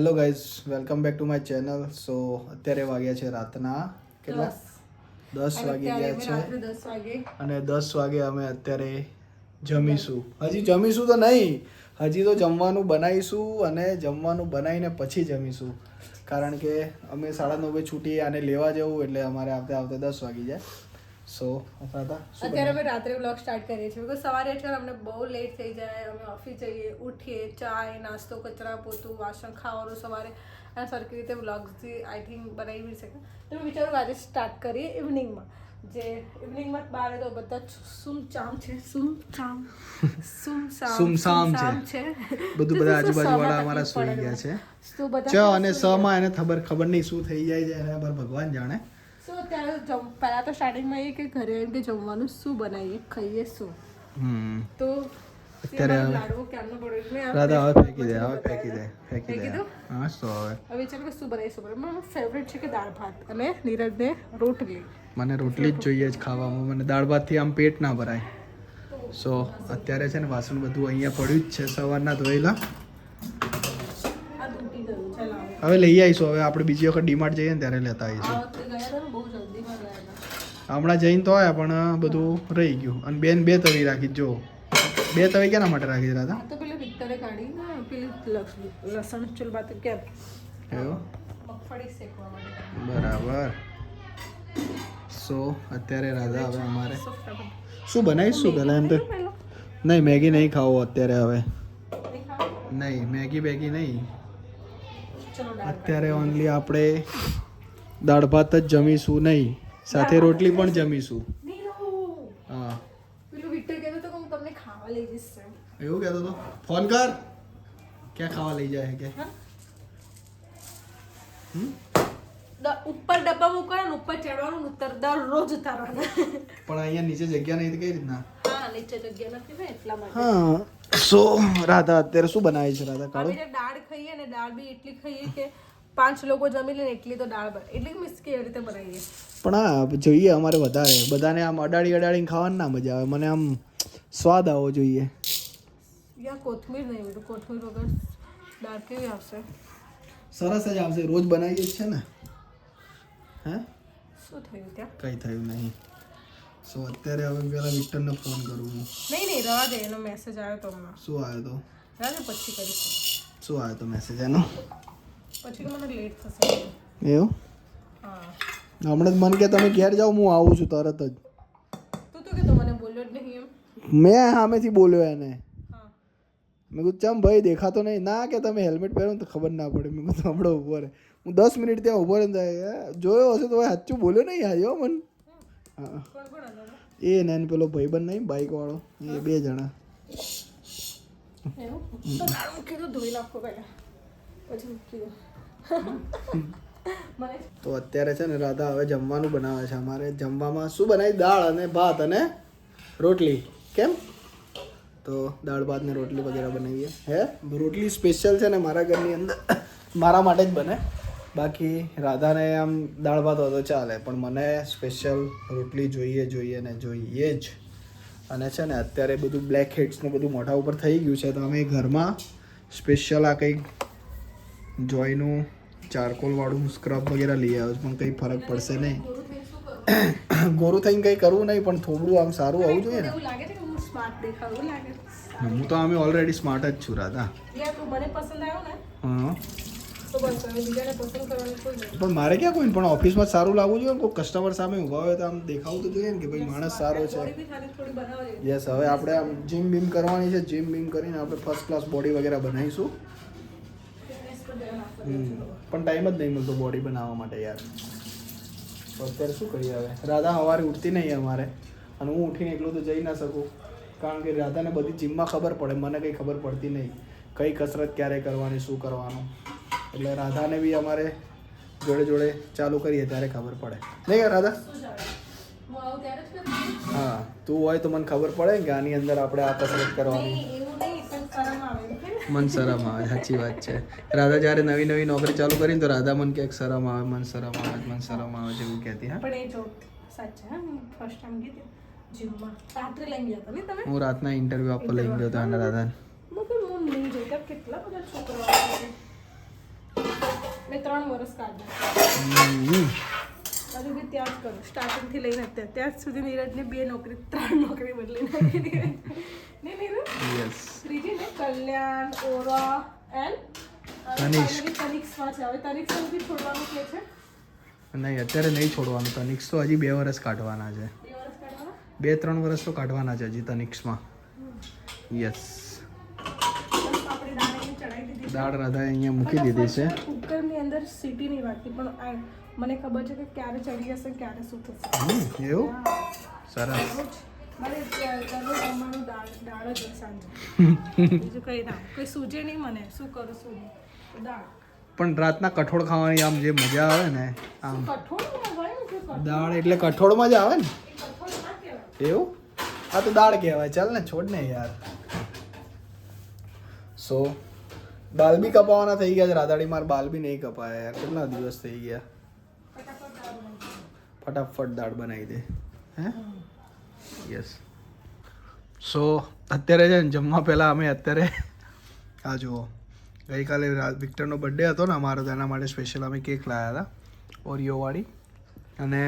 Hello guys, welcome back to my channel. So અત્યારે વાગ્યા છે રાતના કેટલા 10 વાગી ગયા છે અને 10 વાગે અમે અત્યારે જમીશું. હજી જમીશું તો નહીં, હજી તો જમવાનું બનાવીશું અને જમવાનું બનાવીને પછી જમીશું, કારણ કે અમે 9:30 છૂટીએ આને લેવા જવું એટલે અમારે આવતે આવતે 10 વાગી જાય. સો અત્યારે અમે રાત્રે વ્લોગ સ્ટાર્ટ કરીએ છીએ બિકોઝ સવારે અત્યારે અમને બહુ લેટ થઈ જાય. અમે ઓફિસ જઈએ, ઉઠીએ, ચાય નાસ્તો, કચરા પોતું, વાસણ, ખાવાનું સવારે અને સરખી રીતે વ્લોગ્સથી આઈ થિંક બનાવી શકે. તો મેં વિચારું આજે સ્ટાર્ટ કરીએ ઇવનિંગમાં. જે ઇવનિંગમાં બારે તો બધા સુમસામ છે, સુમસામ છે બધું. બધા આજુબાજુવાળા અમારા સુઈ ગયા છે. તો બધા ચ અને સ માં એને ખબર નહીં શું થઈ જાય છે એને ભગવાન જાણે. સો અત્યારે પહેલા તો સ્ટાર્ટિંગમાં એ કે ઘરે આવીને કે જમવાનું શું બનાવીએ, ખાઈએ શું. તો અત્યારે લાડવો ક્યારનો પડ્યો રાધા હવે ફેંકી દે. હા તો હવે ચાલો શું બનાવીશું. મારો ફેવરેટ છે કે દાળ ભાત અને નીરજને રોટલી. મને રોટલી જ જોઈએ જ ખાવામાં. મને દાળ ભાતથી આમ પેટ ના ભરાય. સો અત્યારે છે ને વાસણ બધું અહીંયા પડ્યું જ છે સવારના ધોયેલા. હવે લઈ આવીશું. હવે આપણે બીજી વખત ડીમાર્ટ જઈએ ને ત્યારે લેતા આવીશું. હમણાં જઈને તો આવ્યા પણ બધું રહી ગયું. અને બેન 2 તવી રાખી. જો 2 તવી કેના માટે રાખી રાધા? તો પેલે વિક્ટરે કાઢી પેલી લસણ ચૂલબા તો કેમ મગફળી શેકવા માટે. બરાબર. સો અત્યારે રાધા હવે અમારે શું બનાવીશું પહેલાં એમ તો નહીં, મેગી નહીં ખાવો અત્યારે. હવે નહીં, મેગી બેગી નહીં. અત્યારે ઓનલી આપણે દાળ ભાત જ જમીશું. નહીં, સાથે રોટલી પણ જમીશું. હા, પેલું વિક્ટર કહેતો તો હું તમને ખાવા લઈ જઈશ. એવું કહેતો તો. ફોન કર, ક્યાં ખાવા લઈ જાય કે ઉપર ડબ્બા મૂકવાના, ઉપર ચડવાનું, દરરોજ ઉતારવાના. પણ અહીંયા નીચે જગ્યા નહીં તો કઈ રીતના? હા, નીચે જગ્યા નથી ને એટલા માટે. હા. સો રાધા અત્યારે શું બનાવી છે રાધા? કાઢો. દાળ ખાઈએ ને દાળ બી એટલી ખાઈએ કે 5 લોકો જમી લે ને એટલી તો દાળ બને. એટલી મિસ કે એવી રીતે બનાવીએ. પણ હા જોઈએ અમારે વધારે. બધાને આમ અડાડીને ખાવાની ના મજા આવે. મને આમ સ્વાદ આવવો જોઈએ. યા કોથમીર નહીં બેટું, કોથમીર વગર દાળ કેવી આવશે? સરસ જ આવશે. રોજ બનાવીએ જ છે ને. હે શું થયું ત્યાં? કંઈ થયું નહીં. સો અત્યારે હવે પેલા વિક્ટરને ફોન કરું હું. નહીં રહેવા દે, એનો મેસેજ આવ્યો તો હમણાં. શું આવ્યો તો? રહેવા દે, પછી કરીશું. શું આવ્યો તો મેસેજ એનો? પછી તો મને લેટ થશે. એવું? હા, હમણાં જ મને કે તમે ઘેર જાઓ, હું આવું છું તરત જ. તું તો કે તો મને બોલ્યો જ નહીં એમ. મેં સામેથી બોલ્યો એને. હા, મેં કીધું ચમ ભાઈ દેખાતો નહીં. ના કે તમે હેલ્મેટ પહેરો ને તો ખબર ના પડે. મેં કીધું હમણાં ઊભો રહે. હું 10 મિનિટ ત્યાં ઊભો રહીને જોયો હશે તો સાચું બોલ્યો નહીં આજે હો મને. હા, એ ને એને પેલો ભાઈબંધ નહીં બાઈક વાળો, એ 2 જણા. એવું તો દાળ મૂકી દો, ધોઈ નાખો પહેલા, પછી મૂકી દો. તો અત્યારે છે ને રાધા હવે જમવાનું બનાવે છે. અમારે જમવામાં શું બનાવી? દાળ અને ભાત અને રોટલી. કેમ? તો દાળ ભાત ને રોટલી વગેરે બનાવીએ. હે રોટલી સ્પેશિયલ છે ને મારા ઘરની અંદર મારા માટે જ બને. બાકી રાધાને આમ દાળ ભાત હોય તો ચાલે, પણ મને સ્પેશિયલ રોટલી જોઈએ ને જોઈએ જ. અને છે ને અત્યારે બધું બ્લેક હેડ્સ ને બધું મોઢા ઉપર થઈ ગયું છે, તો અમે ઘરમાં સ્પેશિયલ આ કંઈક જોઈનું ચારકોલ વાળું સ્ક્રબ વગેરે લઈ આવ્યો છું. પણ કંઈ ફરક પડશે નહીં. ગોરું થઈને કંઈ કરવું નહીં, પણ થોડું આમ સારું આવવું જોઈએ ને. હું તો અમે ઓલરેડી સ્માર્ટ જ છું રાધા. હા, પણ મારે ક્યાં કોઈ પણ ઓફિસમાં સારું લાગવું જોઈએ ને. કોઈ કસ્ટમર સામે ઊભા હોય તો આમ દેખાવું તો જોઈએ ને કે ભાઈ માણસ સારો છે. યસ, હવે આપણે આમ જીમ બીમ કરવાની છે. જીમ બીમ કરીને આપણે ફર્સ્ટ ક્લાસ બોડી વગેરે બનાવીશું. પણ ટાઈમ જ નહીં મળતો બોડી બનાવવા માટે યાર. તો અત્યારે શું કરીએ હવે? રાધા સવારે ઉઠતી નહીં અમારે, અને હું ઉઠીને એકલો તો જઈ ના શકું, કારણ કે રાધાને બધી જીમમાં ખબર પડે, મને કંઈ ખબર પડતી નહીં. કઈ કસરત ક્યારે કરવાની, શું કરવાનું. એટલે રાધાને બી અમારે જોડે ચાલુ કરીએ ત્યારે ખબર પડે. નહીં રાધા? હા, તું હોય તો મને ખબર પડે કે આની અંદર આપણે આ કસરત કરવાની. મન શરમ આવે. સાચી વાત છે. રાધા જ્યારે નવી નોકરી ચાલુ કરીને તો રાધા મને ક્યાંક શરમ આવે, મન શરમ આવે જેવું કહેતી. હા, પણ એ જો સાચે હા, ફર્સ્ટ ટાઈમ કીધું જીમમાં રાત્રે લઈ ગયા તમે. હું રાતના ઇન્ટરવ્યુ આપવા લઈ ગયો હતો અને રાધાને. કેટલા બધા છોકરાઓ મેં 3 વર્ષ કાઢ્યા હજુ બી ત્યાં જ કરું સ્ટાર્ટિંગથી લઈને અત્યારે ત્યાં સુધી નીરજને 2 નોકરી 3 નોકરી બદલી નાખી નહીં નીરજ યસ ત્રીજી ને કલ્યાણ ઓરા એન્ડ તનિષ્કમાં છે. હવે તનિષ્ક સુધી છોડવાનું કે છે નહીં અત્યારે નહીં છોડવાનું. તનિક્ષ તો હજી 2 વર્ષ કાઢવાના છે. 2 વર્ષ કાઢવાના 2-3 વર્ષ તો કાઢવાના છે હજી તનિક્ષમાં. યસ આપણે દાળ અહીં ચડાવી દીધી દાળ રાધાએ અહીંયા મૂકી દીધી છે. કુકરની અંદર સીટી નહીં વાગતી પણ મને ખબર છે કે ક્યારે ચડી જશે ક્યારે શું થશે. એવું સરસ. મારે દરરોજ જમવાનું દાળ જ હોય સાંજે બીજું કંઈ ના કંઈ સૂજે નહીં મને શું કરું શું નહીં દાળ. પણ રાતના કઠોળ ખાવાની આમ જે મજા આવે ને આમ કઠોળ હોય ને કે દાળ એટલે કઠોળમાં જ આવે ને કઠોળ ના કહેવાય એવું. આ તો દાળ કહેવાય. ચાલ ને છોડ ને યાર. સો બાલ બી કપાવાના થઈ ગયા છે રાધાડી. માર બાલ બી નહીં કપાયા યાર. કેટલા દિવસ થઈ ગયા. ફટાફટ દાળ બનાવી દે. હે યસ. સો અત્યારે છે ને જમવા પહેલાં અમે અત્યારે આ જુઓ ગઈકાલે વિક્ટરનો બર્થડે હતો ને અમારો, તો એના માટે સ્પેશિયલ અમે કેક લાવ્યા હતા ઓરિયોવાળી. અને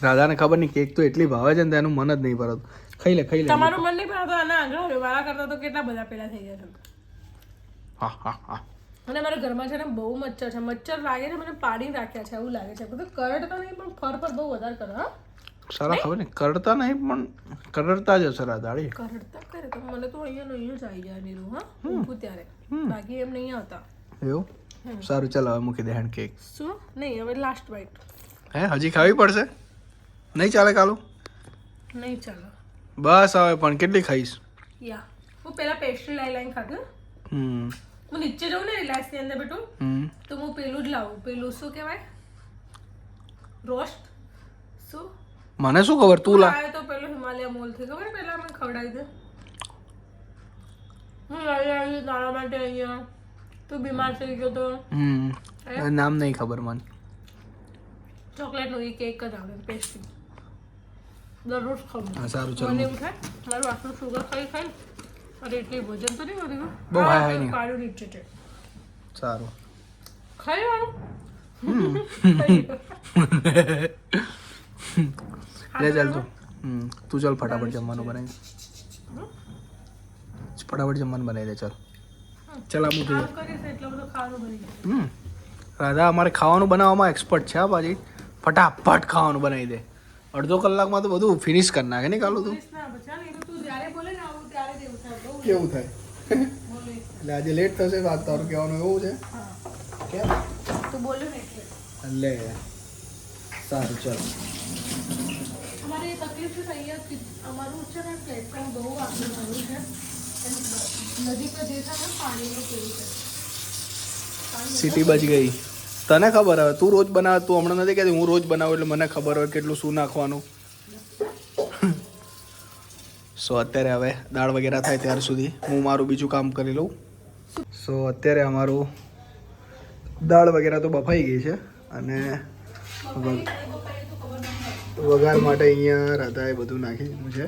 રાધાને ખબર નહીં કેક તો એટલી ભાવે છે ને તેનું મન જ નહીં ભરતું. ખાઈ લે ખાઈ લે. તમારું મન નહીં ભરાતો આના આગળ વાળા કરતા તો કેટલા બધા પેલા થઈ ગયા છે. હા હા હા. અને મારા ઘરમાં છે ને બહુ મચ્છર છે. મચ્છર લાગે છે મને પાડીને રાખ્યા છે એવું લાગે છે. બધું કરડતા નહીં પણ ફર પર બહુ વધારે કરે. હા સારા ખબર નહીં કરડતા નહીં પણ કરડતા જ હશે રાધાડી. કરડતા કરે તો મને તો અહીંયા જ આવી જાય નીરું. હા ઊભું ત્યારે બાકી એમ નહીં આવતા. એવું સારું ચાલ હવે મૂકી દે હેન્ડ કેક. શું નહીં હવે લાસ્ટ બાઈટ. હે હજી ખાવી પડશે? નહીં ચાલે કાલું? નહીં ચાલો બસ હવે પણ કેટલી ખાઈશ? યા હું પેલા પેસ્ટ્રી લાઈને ખાધું. હું નીચે જાઉં ને રિલાયન્સની અંદર બેઠું તો હું પેલું જ લાવું. પેલું શું કહેવાય રોસ્ટ શું મને શું ખબર તું લા. તો પેલું હિમાલય મોલ થી ખબર પેલા મેં ખવડાવી દે. હું આવી તારા માટે અહીંયા તું બીમાર થઈ ગયો તો નામ નહીં ખબર મને. ચોકલેટ નો કેક જ આવે પેસ્ટ્રી દરરોજ ખાવું. હા સારું ચાલો. મને એવું થાય મારું આટલું સુગર ખાઈ ખાઈ અરે એટલી ભોજન તો નહીં કર્યું. બહુ હાઈ હાઈ નહીં. પાડું નીચે છે સારું ખાઈ વાળું લે ચાલ તું. તું ચાલ ફટાફટ જમવાનું બનાવી. ફટાફટ જમવાનું બનાવી દે ચાલ. ચાલ આ મૂકી દે. કામ કરીશ એટલો બધો ખાવાનું બની જાય. રાધા અમારે ખાવાનું બનાવવામાં એક્સપર્ટ છે. હા પાછી ફટાફટ ખાવાનું બનાવી દે. અડધો કલાકમાં તો બધું ફિનિશ કરી નાખે નહીં કાલું તું. તું જ્યારે બોલે ને આવું ત્યારે જ એવું થાય. બહુ કેવું થાય બોલે એટલે આજે લેટ થશે વાત તારું કહેવાનું એવું છે. કેમ તું બોલ્યો ને એટલે લે સારું ચાલ. અમારે એ તકલીફ છે અહીંયા અમારું છે ને પ્લેટફોર્મ બહુ આગળ આવ્યું છે. નદી પર જે થાય ને પાણીનું કેવું છે. સિટી બચ ગઈ. તને ખબર હવે તું રોજ બનાવે. તું હમણાં નથી કહેતી હું રોજ બનાવું એટલે મને ખબર હોય કેટલું શું નાખવાનું. સો અત્યારે હવે દાળ વગેરે થાય ત્યાર સુધી હું મારું બીજું કામ કરી લઉં. સો અત્યારે અમારું દાળ વગેરે તો બફાઈ ગઈ છે અને વઘાર માટે અહીંયા રાધાએ બધું નાખી દીધું છે.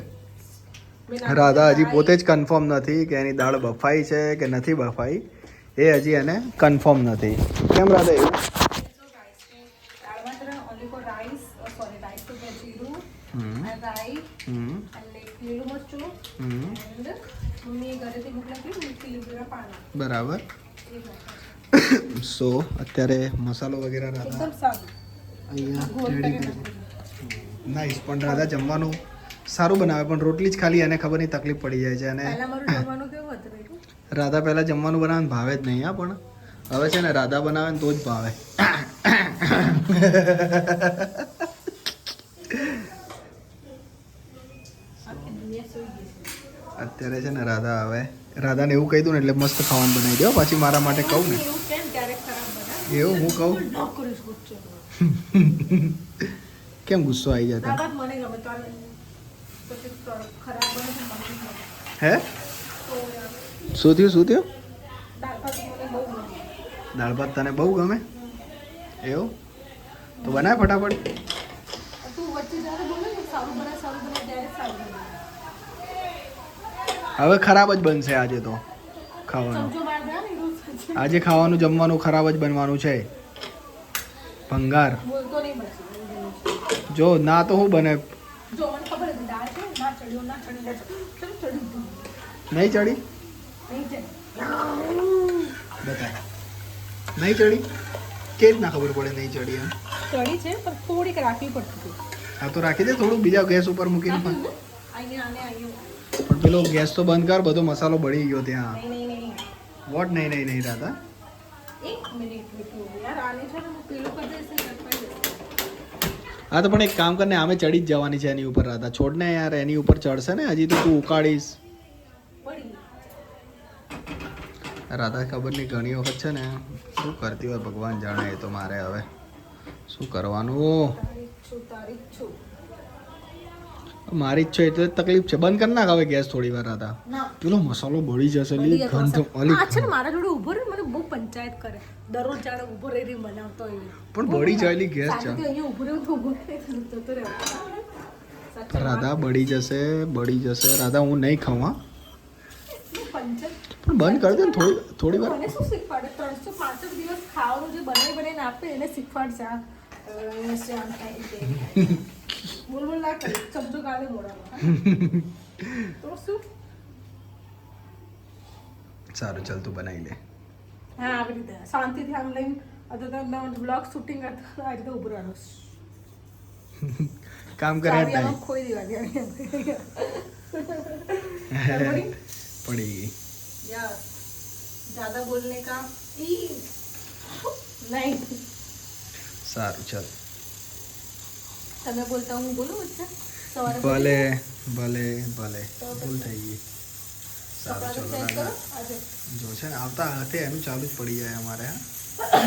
રાધા હજી પોતે જ કન્ફર્મ નથી કે એની દાળ બફાઈ છે કે નથી બફાઈ. એ હજી એને કન્ફર્મ નથી. કેમ રાધા એવું? બરાબર. સો અત્યારે મસાલો વગેરે રાધા અહીંયા રેડી કરી. નાઈસ. પણ રાધા જમવાનું સારું બનાવે પણ રોટલી જ ખાલી એને ખબર નહીં તકલીફ પડી જાય છે. અને રાધા પહેલાં જમવાનું બનાવે ભાવે જ નહીં. હા પણ હવે છે ને રાધા બનાવે ને તો જ ભાવે. અત્યારે છે ને રાધા હવે રાધાને એવું કહી દઉં ને એટલે મસ્ત ખાવાનું બનાવી દો. પછી મારા માટે કહું ને એવું હું કહું કેમ ગુસ્સો આવી જાય? હે શું થયું શું થયું? દાળ ભાત તને બહુ ગમે એવું? તો બનાય ફટાફટ. હવે ખરાબ જ બનશે આજે તો ખાવાનું. આજે ખાવાનું જમવાનું ખરાબ જ બનવાનું છે. ભંગાર. બોલતો નહીં પછી. જો ના તો હું બને. જો મને ખબર હતી દાળ છે ના ચડ્યો ના ચડી ચડી નહીં ચડી નહીં ચડી બતાય. નહીં ચડી કે જ ના ખબર પડે નહીં ચડી એમ. ચડી છે પણ થોડીક રાખવી પડતી હતી. હા તો રાખી દે થોડું બીજા ગેસ ઉપર મૂકીને પણ. અહીંયા આને અહીંયા પણ પેલો ગેસ તો બંધ કર, બધો મસાલો બળી ગયો ત્યાં. નહીં નહીં નહીં વોટ નહીં નહીં નહીં રાધા. એક મિનિટ રૂકો યાર આને છે ને હું પેલું કરી દઈશ ને કપાઈ જશે. હા તો પણ એક કામ કરને, આમે ચડી જ જવાની છે એની ઉપર રાધા. છોડ ને યાર, એની ઉપર ચડશે ને હજી તો તું ઉકાળીશ. પડી રાધા ખબર નહીં ઘણી વખત છે ને શું કરતી હોય ભગવાન જાણે. એ તો મારે હવે શું કરવાનું. તારીખ છું મારી ઈચ્છા એટલે તકલીફ છે. બંધ કરી નાખ હવે ગેસ થોડી વાર રાધા. ના પેલો મસાલો બળી જશે લી ગંધ ઓલી. આ છે ને મારા જોડે ઊભો રહે મને બહુ પંચાયત કરે. દરરોજ જાણે ઊભો રહી બનાવતો હોય. પણ બળી જાય લી ગેસ છે અહીંયા ઊભો રહ્યો તો ઊભો રહે તો રાધા. બળી જશે બળી જશે રાધા. હું નહીં ખાઉં હા. પંચાયત પણ બંધ કરી દે ને થોડી વાર. મને શું શીખવાડે 365 દિવસ ખાવાનું જે બનાવી બનાવીને આપે એને શીખવાડશે આ બોલ બોલ ના કરી શબ્દો કાલે મોડામાં તો શું સારું ચાલ તું બનાવી લે. હા આવી રીતે શાંતિથી આમ લઈને અથવા તો બ્લોગ શૂટિંગ કરતા આ રીતે ઉભો રહેવાનો કામ કરે ચાવી ટાઈમ આમાં ખોઈ દેવાની પડી. यार ज्यादा बोलने का नहीं સારું ચાલ. તમે બોલતા હું બોલું વચ્ચે સવારે ભલે ભલે ભલે ભૂલ થઈ ગઈ. સારું કપડાં ચલો ચેન્જ કરો રાધા. આજે જો છે ને આવતા હાથે એનું ચાલુ જ પડી જાય અમારે. હા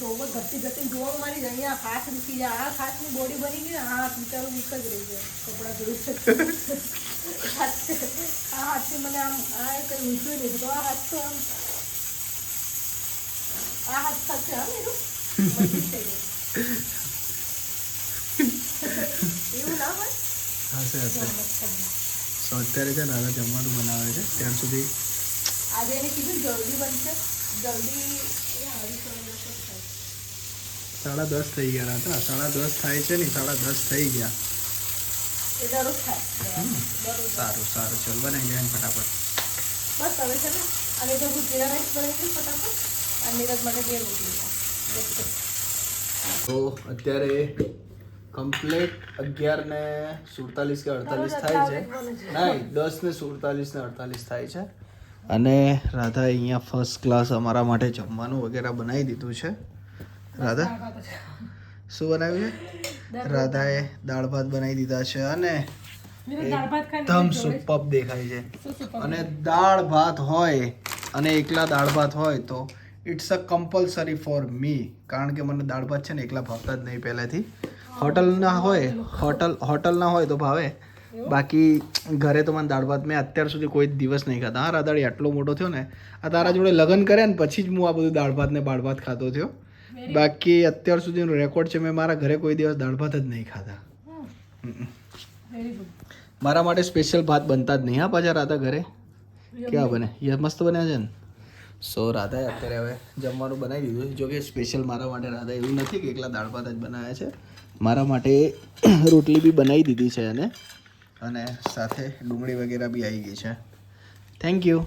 જોવો ઘટી ઘટી જોવા મારી અહીંયા હાથ મૂકી જાય આ હાથની બોડી બની ગઈ ને આ હાથ બિચારો વીક જ રહી જાય કપડાં ધોઈ આ હાથથી મને આમ આ કંઈ ઊંચું નહીં તો આ હાથ તો આમ આ હાથ સાથે હા મેરું મજબૂત થઈ ગયું. એવું ના હોય હશે હશે. સો અત્યારે છે ને હવે જમવાનું બનાવે છે ત્યાર સુધી. આજે એને કીધું જલ્દી બનશે જલ્દી 10:30 થઈ ગયા હતા. 10:30 થાય છે ને 10:30 થઈ ગયા. એ દરરોજ થાય દરરોજ સારું સારું ચાલ બનાવી લે ફટાફટ. બસ હવે છે ને અને તો હું જીરા રાઈસ બનાવી ફટાફટ અને નીરજ માટે બે રોટલી તો અત્યારે કમ્પ્લીટ 11:47 કે 48 થાય છે. નહીં 10:47 ને 48 થાય છે. અને રાધા અહીંયા ફર્સ્ટ ક્લાસ અમારા માટે જમવાનું વગેરે બનાવી દીધું છે. રાધા શું બનાવ્યું છે? રાધાએ દાળ ભાત બનાવી દીધા છે અને એકદમ સુપર દેખાય છે. અને દાળ ભાત હોય અને એકલા દાળ ભાત હોય તો it's a compulsory for me. કારણ કે મને દાળ ભાત છે ને એકલા ભાવતા જ નહીં પહેલેથી. હોટલના હોય તો ભાવે. બાકી ઘરે તો મને દાળ ભાત મેં અત્યાર સુધી કોઈ દિવસ નહીં ખાતા. હા રાધાડી આટલો મોટો થયો ને આ તારા જોડે લગ્ન કર્યા ને પછી જ હું આ બધું દાળ ભાત ને બાળ ભાત ખાતો થયો. બાકી અત્યાર સુધીનો રેકોર્ડ છે મેં મારા ઘરે કોઈ દિવસ દાળ ભાત જ નહીં ખાતા. મારા માટે સ્પેશિયલ ભાત બનતા જ નહીં. હા પાછા રાધા ઘરે કેવા બને મસ્ત બન્યા છે ને. સો રાધાએ અત્યારે હવે જમવાનું બનાવી દીધું છે. જો કે સ્પેશિયલ મારા માટે રાધા એવું નથી કે એકલા દાળ ભાત જ બનાવ્યા છે. મારા માટે રોટલી બી બનાવી દીધી છે અને સાથે ડુંગળી વગેરે બી આવી ગઈ છે. Thank you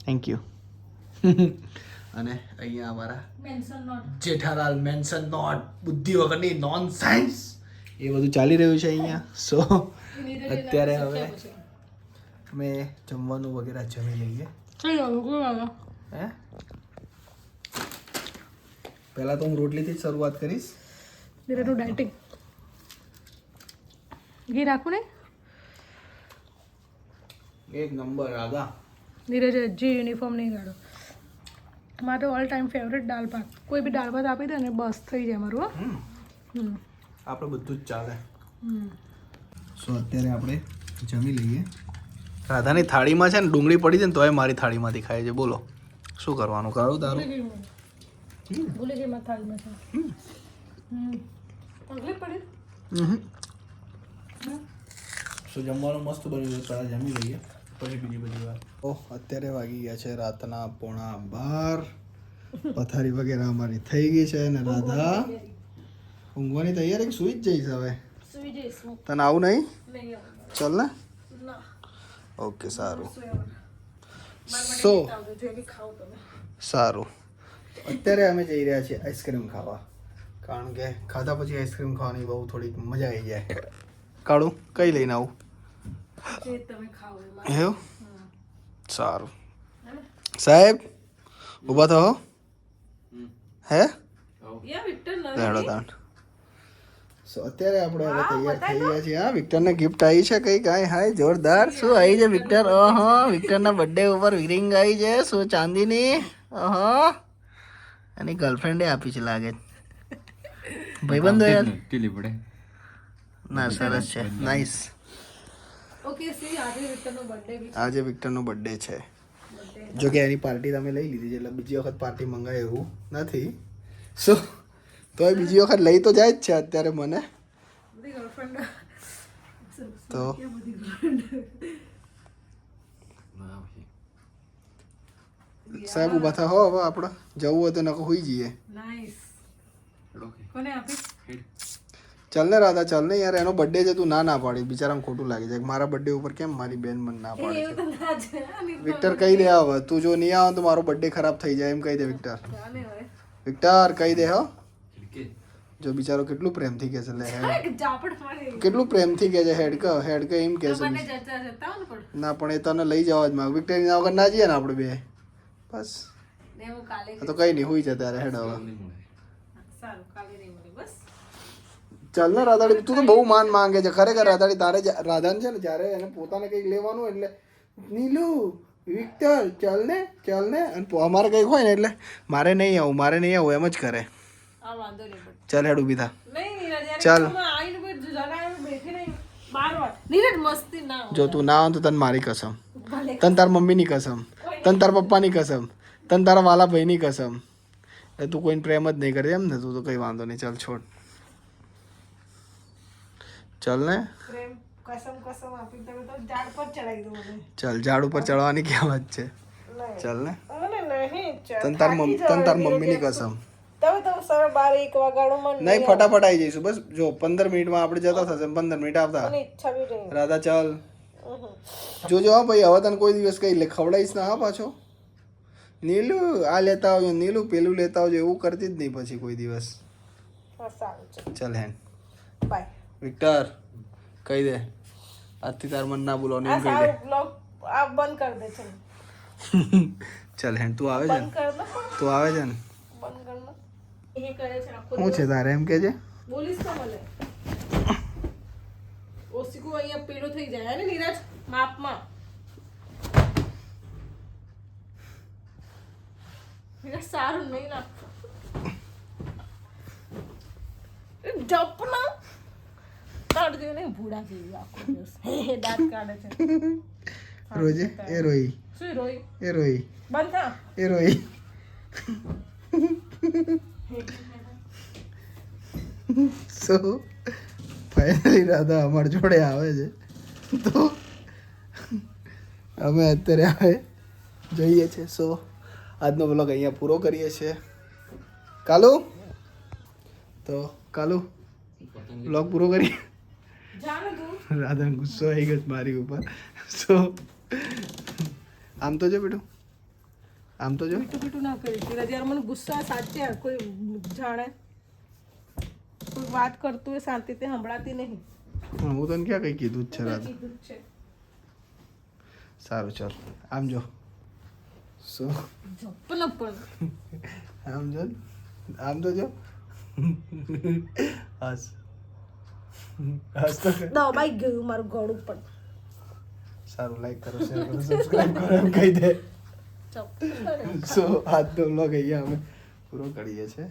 thank you. અને અહીંયા અમારા જેઠાલાલ મેન્શન નોટ બુદ્ધિ વગરની નોન સાયન્સ એ બધું ચાલી રહ્યું છે અહીંયા. સો અત્યારે હવે અમે જમવાનું વગેરે જમી લઈએ. હે પહેલાં તો હું રોટલીથી જ શરૂઆત કરીશ. નીરજનું ડાયટિંગ ઘી રાખું ને એક નંબર રાધા. નીરજ હજી યુનિફોર્મ નહીં કાઢો. મારો ઓલ ટાઈમ ફેવરેટ દાળ ભાત. કોઈ બી દાળ ભાત આપી દે ને બસ થઈ જાય મારું. આપણે બધું જ ચાલે. સો અત્યારે આપણે જમી લઈએ. રાધાની થાળીમાં છે ને ડુંગળી પડી છે ને તોય મારી થાળીમાંથી ખાય છે. બોલો શું કરવાનું? કરું તારું ભૂલી ગઈ મારી થાળીમાં છે. તકલીફ પડી. સો જમવાનું મસ્ત બન્યું છે. પહેલાં જમી લઈએ પછી બીજી બધી વાત. ઓહ અત્યારે વાગી ગયા છે રાતના 11:30. પથારી વગેરે અમારી થઈ ગઈ છે અને રાધા ઊંઘવાની તૈયારી કે સુઈ જ જઈશ હવે? સુઈ જઈશું. તને આવું નહીં? નહીં આવું. ચાલ ને. ના. ઓકે સારું. સો સો સારું. અત્યારે અમે જઈ રહ્યા છીએ આઈસ્ક્રીમ ખાવા, કારણ કે ખાધા પછી આઈસ્ક્રીમ ખાવાની બહુ થોડીક મજા આવી જાય. કાળું કઈ લઈને આવું? જે તમે ખાઓ એમાં. એવું? સારું. સાહેબ ઊભા થો. હે યા વિક્ટર હેડો તાણ. સો અત્યારે આપણે હવે તૈયાર થઈ ગયા છીએ. હા વિક્ટરને ગિફ્ટ આવી છે કઈ કાંઈ? હાય જોરદાર. શું આવી છે વિક્ટર? ઓહો વિક્ટરના બર્થડે ઉપર રિંગ આવી છે. શું ચાંદીની? ઓહો એની ગર્લફ્રેન્ડે આપી છે લાગે. ભાઈબંધો યાર ટીલી પડે. ના સરસ છે. નાઈસ. ઓકે સી આજે વિક્ટરનો બર્થડે બી આજે વિક્ટરનો બર્થડે છે. જો કે એની પાર્ટી તમે લઈ લીધી છે એટલે બીજી વખત પાર્ટી મંગાય એવું નથી. સો તો એ બીજી વખત લઈ તો જાય જ છે અત્યારે મને બધી ગર્લફ્રેન્ડ તો. સાહેબ ઊભા થા હો, હવે આપણે જવું હોય તો નકો હોઈ જઈએ. નાઈસ. કોને આપી? ચાલ ને રાધા ચાલ ને યાર, એનો બર્થડે છે તું ના પાડી. બિચારાને ખોટું લાગે છે. મારા બર્થડે ઉપર કેમ મારી બેન મને ના પાડે એવું છે? તો ના છે. વિક્ટર કહી દે હવે, તું જો નહીં આવે તો મારો બર્થડે ખરાબ થઈ જાય એમ કહી દે વિક્ટર. જાને હવે. વિક્ટર કહી દે હો. જો બિચારો કેટલું પ્રેમથી કહે છે લે હેડ, એક જાપડ મારી. કેટલું પ્રેમથી કહે છે હેડ કે એમ કહે છે. મને જતા જતા ને પણ ના પણ એ તને લઈ જવા જ માંગ. વિક્ટર ના વગર ના જઈએ ને આપણે બે બસ. ને હું કાલે તો કઈ નહીં હોઈ જતા હેડ હવે. સારું કાલે નહીં મળે બસ. ચાલ ને રાધાડી, તું તો બહુ માન માંગે છે ખરેખર રાધાડી. તારે રાધાને છે ને જ્યારે એને પોતાને કંઈક લેવાનું એટલે નીલુ વિક્ટર ચાલ ને અને અમારે કંઈક હોય ને એટલે મારે નહીં આવું એમ જ કરે. આ વાંધો નહીં પણ ચાલ હેડ ઊભી થા. નહીં નીરજ યાર ચાલ. આઈને જણાય બેઠી નહીં 12 વાર. નીરજ મસ્તી ના હોય. જો તું ના આવે તો તને મારી કસમ, ભલે તને તાર મમ્મીની કસમ, તને તાર પપ્પાની કસમ, તને તારા વાલા ભાઈની કસમ. એ તું કોઈને પ્રેમ જ નહીં કરે એમ ને? તું તો કંઈ વાંધો નહીં. ચાલ છોડ. ચાલ ને. પ્રેમ કસમ આપી તમે તો ઝાડ પર ચડાવી દો મને. ચાલ ઝાડ ઉપર ચડવાની ક્યાં વાત છે? ચાલ ને. મને નહીં તને તાર મમ્મીની કસમ. તમે તો સવારે 12-1 વાગાડો મને નહીં ફટાફટ આવી જઈશું બસ. જો 15 મિનિટમાં આપણે જતા થશે, 15 મિનિટ આવતા. મને ઈચ્છા બી નહીં. રાધા ચાલ. જોજો હા ભાઈ, હવે તને કોઈ દિવસ કઈ ખવડાવીશ ના હા પાછો. નીલુ આ લેતા આવજો, નીલુ પેલું લેતા આવજો, એવું કરતી જ નહીં પછી કોઈ દિવસ. હા સારું છે. ચાલ હેન્ડ. બાય. વિક્ટર કહી દે આજથી તાર મન ના બોલવાનું આ એમ કહી દે. સારું બ્લોગ આ બંધ કરી દે છે. ચાલ હેન્ડ. તું આવે છે બંધ ને? કર દો. તું આવે છે ને? બંધ કર દો. એ કરે છે આખો શું છે તારે એમ કે છે? બોલીશ તો મને. ઓસિકુ અહીંયા પીળો થઈ જાય હે ને નીરજ માપમાં. નીરજ સારું નહીં લાગતું. જપના દાંત જેવું નહીં, ભૂડા જેવી આખો દિવસ દાંત કાઢે છે. રોજે એ રોઈ, શું રોઈ? એ રોઈ, બંધ થા. એ રોઈ. સો ફાઇનલી રાધા અમારી જોડે આવે છે તો અમે અત્યારે આવે જઈએ છીએ. સો આજનો બ્લોગ અહીંયા પૂરો કરીએ છીએ. કાલુ તો કાલુ બ્લોગ પૂરો કરીએ. જાને તું. રાધાને ગુસ્સો આવી ગયો મારી ઉપર. સો આમ તો જો બેટું, આમ તો જો. પીટું ના કરી નીરજ યાર, મને ગુસ્સા સાચે કોઈ જાણે કોઈ વાત કરતું હોય શાંતિથી સંભળાતી નહીં. હું તને ક્યાં કઈ કીધું જ છે રાધા. કીધું જ છે. સારું ચાલ આમ જો. સો જપના પણ આમ જો, આમ તો જો. હસ હસ તો કર. દબાઈ ગયું મારું ગળું પણ. સારું લાઈક કરો, શેર કરો, સબસ્ક્રાઇબ કરો એમ કહી દે. સો આજનો બ્લોગ અહીંયા અમે પૂરો કરીએ છીએ.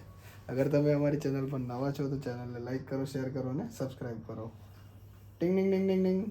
અગર તમે અમારી ચેનલ પર નવા છો તો ચેનલને લાઈક કરો, શેર કરો અને સબસ્ક્રાઇબ કરો. ટિંગ ટિંગ ટિંગ ટિંગ ટિંગ.